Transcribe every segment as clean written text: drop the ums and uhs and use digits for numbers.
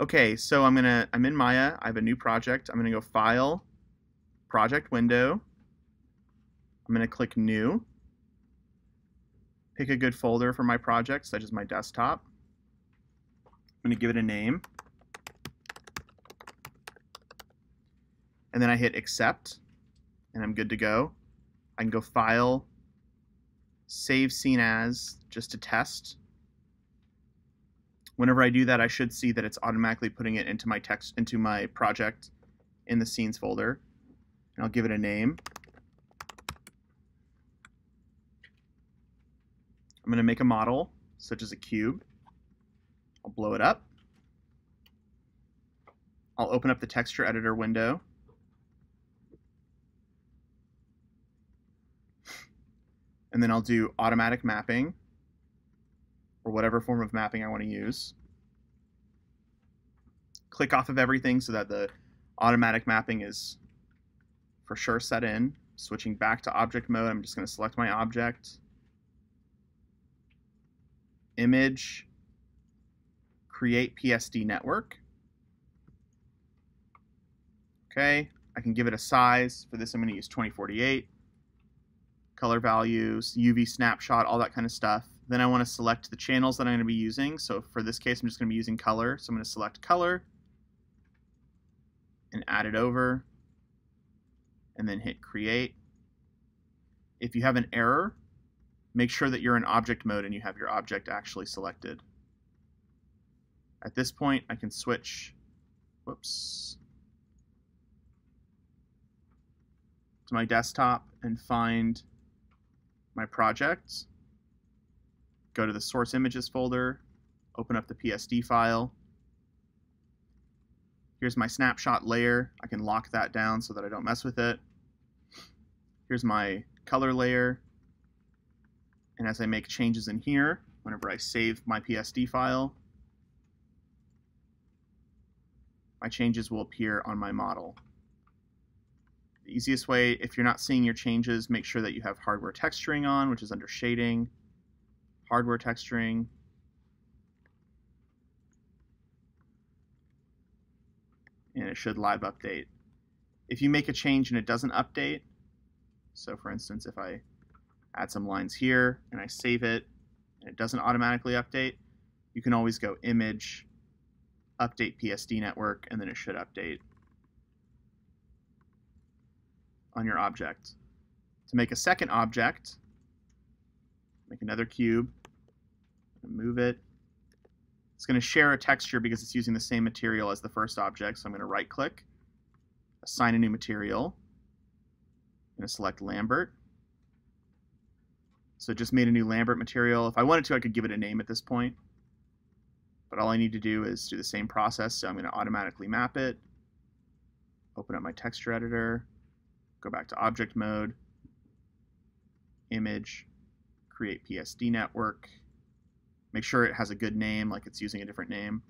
Okay, so I'm in Maya. I have a new project. I'm gonna go File, Project Window. I'm gonna click New. Pick a good folder for my project, such as my desktop. I'm gonna give it a name, and then I hit Accept, and I'm good to go. I can go File, Save Scene As, just to test. Whenever I do that, I should see that it's automatically putting it into my project in the Scenes folder. And I'll give it a name. I'm going to make a model, such as a cube. I'll blow it up. I'll open up the texture editor window. And then I'll do automatic mapping, or whatever form of mapping I want to use. Click off of everything so that the automatic mapping is for sure set in. Switching back to object mode, I'm just going to select my object, image, create PSD network. Okay, I can give it a size. For this, I'm going to use 2048. Color values, UV snapshot, all that kind of stuff. Then I want to select the channels that I'm going to be using. So for this case, I'm just going to be using color. So I'm going to select color and add it over, and then hit create. If you have an error, make sure that you're in object mode and you have your object actually selected. At this point, I can switch, to my desktop and find my project. Go to the source images folder, open up the PSD file. Here's my snapshot layer. I can lock that down so that I don't mess with it. Here's my color layer. And as I make changes in here, whenever I save my PSD file, my changes will appear on my model. The easiest way, if you're not seeing your changes, make sure that you have hardware texturing on, which is under shading, hardware texturing, and it should live update. If you make a change and it doesn't update, so for instance, if I add some lines here and I save it and it doesn't automatically update, you can always go Image, Update PSD Network, and then it should update on your object. To make a second object, make another cube, move it. It's going to share a texture because it's using the same material as the first object, so I'm going to right click, assign a new material. I'm going to select Lambert. So it just made a new Lambert material. If I wanted to, I could give it a name at this point, but all I need to do is do the same process. So I'm going to automatically map it, open up my texture editor, go back to object mode, image, create PSD network, make sure it has a good name, like it's using a different name,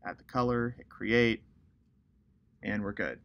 add the color, hit create, and we're good.